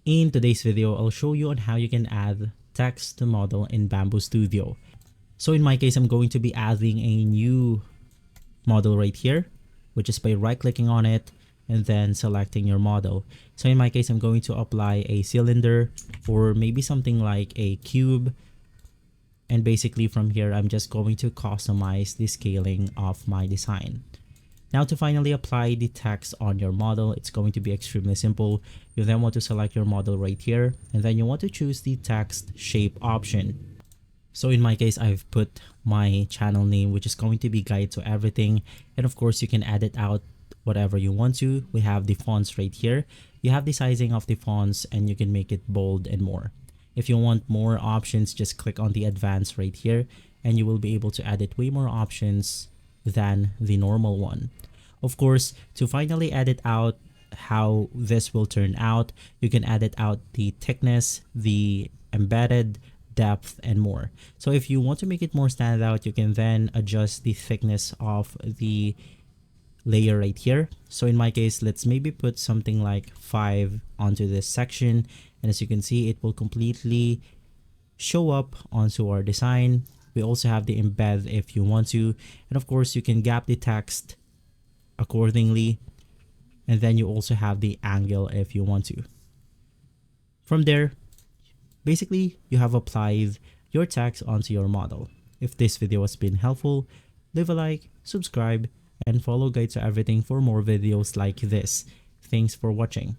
In today's video, I'll show you on how you can add text to model in Bambu Studio. So in my case, I'm going to be adding a new model right here, which is by right-clicking on it and then selecting your model. So in my case, I'm going to apply a cylinder or maybe something like a cube. And basically from here, I'm just going to customize the scaling of my design. Now to finally apply the text on your model, it's going to be extremely simple. You then want to select your model right here, and then you want to choose the text shape option. So in my case, I've put my channel name, which is going to be guide to everything. And of course, you can edit out whatever you want to. We have the fonts right here. You have the sizing of the fonts and you can make it bold and more. If you want more options, just click on the advanced right here and you will be able to edit way more options than the normal one. Of course, to finally edit out how this will turn out, you can edit out the thickness, the embedded, depth, and more. So if you want to make it more stand out, you can then adjust the thickness of the layer right here. So in my case, let's maybe put something like 5 onto this section. And as you can see, it will completely show up onto our design. We also have the embed if you want to. And of course, you can gap the text accordingly. And then you also have the angle if you want to. From there, basically, you have applied your text onto your model. If this video has been helpful, leave a like, subscribe, and follow Guide to Everything for more videos like this. Thanks for watching.